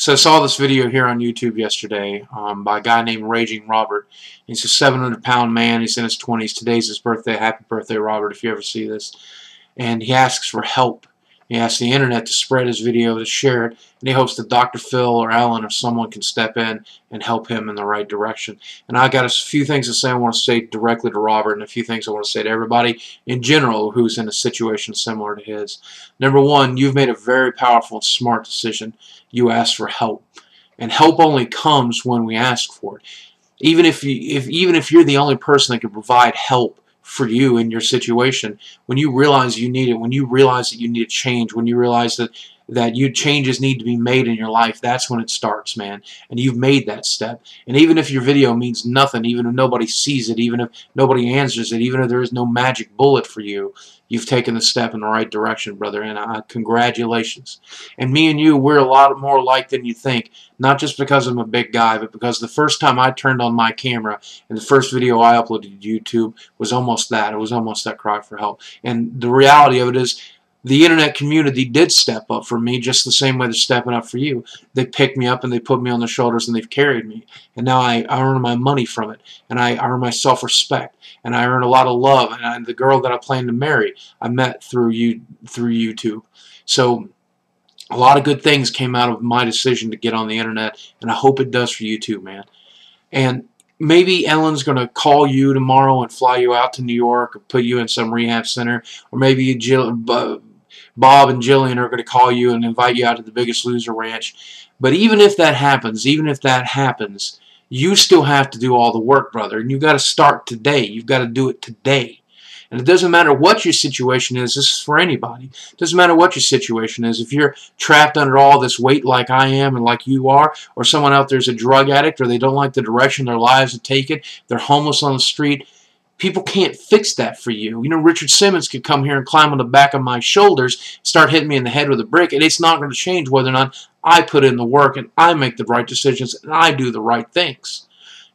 So I saw this video here on YouTube yesterday by a guy named Raging Robert. He's a 700-pound man. He's in his 20s. Today's his birthday. Happy birthday, Robert, if you ever see this. And he asks for help. He asks the internet to spread his video, to share it, and he hopes that Dr. Phil or Ellen or someone can step in and help him in the right direction. And I got a few things to say I want to say directly to Robert, and a few things I want to say to everybody in general who's in a situation similar to his. Number one, you've made a very powerful and smart decision. You asked for help. And help only comes when we ask for it. Even if you're the only person that can provide help for you in your situation, when you realize you need it, when you realize that you need a change, when you realize that changes need to be made in your life, that's when it starts, man. And you've made that step. And even if your video means nothing, even if nobody sees it, even if nobody answers it, even if there is no magic bullet for you, you've taken the step in the right direction, brother, and congratulations. And me and you, we're a lot more alike than you think, not just because I'm a big guy, but because the first time I turned on my camera and the first video I uploaded to YouTube was almost that. It was almost that cry for help. And the reality of it is, the internet community did step up for me just the same way they're stepping up for you. They picked me up and they put me on their shoulders and they've carried me. And now I earn my money from it. And I earn my self-respect. And I earn a lot of love. And the girl that I plan to marry, I met through YouTube. So a lot of good things came out of my decision to get on the internet. And I hope it does for you too, man. And maybe Ellen's going to call you tomorrow and fly you out to New York or put you in some rehab center. Or maybe Bob and Jillian are going to call you and invite you out to the Biggest Loser Ranch. But even if that happens, you still have to do all the work, brother. And you've got to start today. You've got to do it today. And it doesn't matter what your situation is. This is for anybody. It doesn't matter what your situation is. If you're trapped under all this weight like I am and like you are, or someone out there is a drug addict, or they don't like the direction their lives have taken, they're homeless on the street, people can't fix that for you. You know, Richard Simmons could come here and climb on the back of my shoulders, start hitting me in the head with a brick, and it's not going to change whether or not I put in the work and I make the right decisions and I do the right things.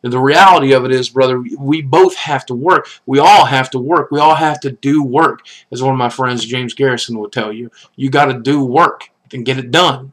And the reality of it is, brother, we both have to work. We all have to work. We all have to do work. As one of my friends, James Garrison, will tell you, you got to do work and get it done.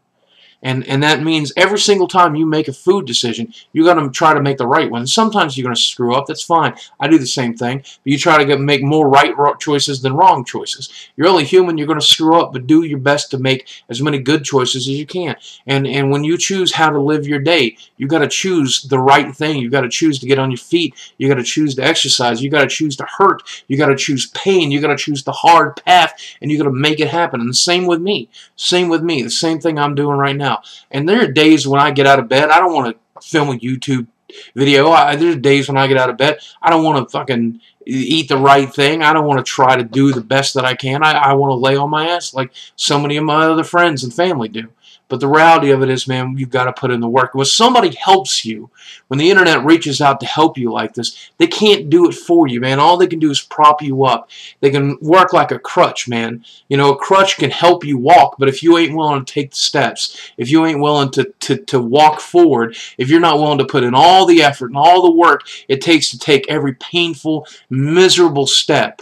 And that means every single time you make a food decision, you got to try to make the right one. Sometimes you're going to screw up. That's fine. I do the same thing. But you try to make more right choices than wrong choices. You're only human. You're going to screw up, but do your best to make as many good choices as you can. And when you choose how to live your day, you got to choose the right thing. You got to choose to get on your feet. You got to choose to exercise. You got to choose to hurt. You got to choose pain. You got to choose the hard path, and you got to make it happen. And the same with me. Same with me. The same thing I'm doing right now. And there are days when I get out of bed, I don't want to film a YouTube video. There are days when I get out of bed, I don't want to fucking eat the right thing. I don't want to try to do the best that I can. I want to lay on my ass like so many of my other friends and family do. But the reality of it is, man, you've got to put in the work. When somebody helps you, when the internet reaches out to help you like this, they can't do it for you, man. All they can do is prop you up. They can work like a crutch, man. You know, a crutch can help you walk, but if you ain't willing to take the steps, if you ain't willing to walk forward, if you're not willing to put in all the effort and all the work it takes to take every painful, miserable step,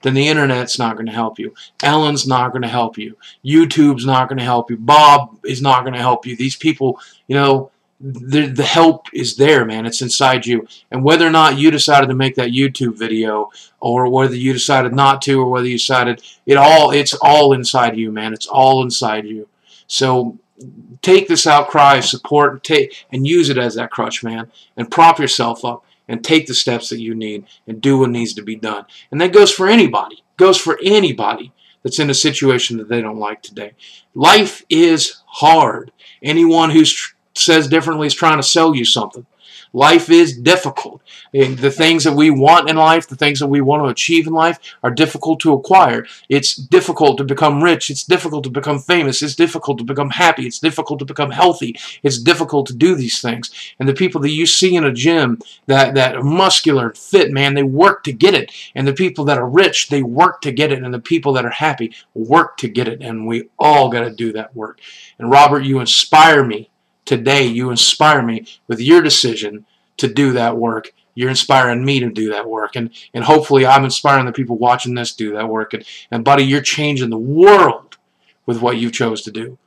then the internet's not going to help you. Ellen's not going to help you. YouTube's not going to help you. Bob is not going to help you. These people, you know, the help is there, man. It's inside you. And whether or not you decided to make that YouTube video, or whether you decided not to, or whether you decided it's all inside you, man. It's all inside you. So take this outcry of support and use it as that crutch, man. And prop yourself up. And take the steps that you need and do what needs to be done. And that goes for anybody. It goes for anybody that's in a situation that they don't like today. Life is hard. Anyone who says differently is trying to sell you something. Life is difficult. And the things that we want in life, the things that we want to achieve in life are difficult to acquire. It's difficult to become rich. It's difficult to become famous. It's difficult to become happy. It's difficult to become healthy. It's difficult to do these things. And the people that you see in a gym that are muscular and fit, man, they work to get it. And the people that are rich, they work to get it. And the people that are happy work to get it. And we all got to do that work. And Robert, you inspire me. Today, you inspire me with your decision to do that work. You're inspiring me to do that work. And hopefully I'm inspiring the people watching this do that work. And buddy, you're changing the world with what you chose to do.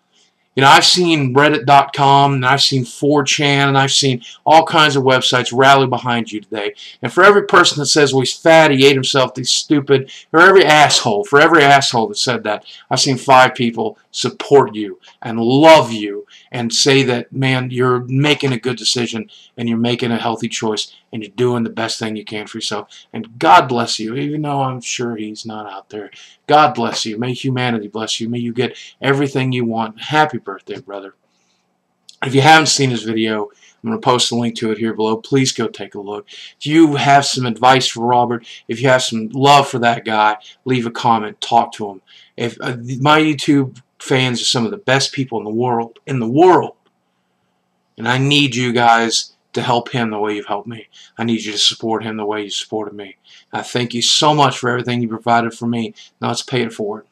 You know, I've seen Reddit.com, and I've seen 4chan, and I've seen all kinds of websites rally behind you today. And for every person that says, well, he's fat, he ate himself, he's stupid, for every asshole that said that, I've seen 5 people support you and love you and say that, man, you're making a good decision and you're making a healthy choice and you're doing the best thing you can for yourself. And God bless you, even though I'm sure he's not out there. God bless you. May humanity bless you. May you get everything you want. Happy birthday, brother. If you haven't seen his video, I'm going to post a link to it here below. Please go take a look. If you have some advice for Robert, if you have some love for that guy, leave a comment. Talk to him. If my YouTube fans are some of the best people in the world, and I need you guys to help him the way you've helped me. I need you to support him the way you supported me. I thank you so much for everything you provided for me. Now let's pay it forward.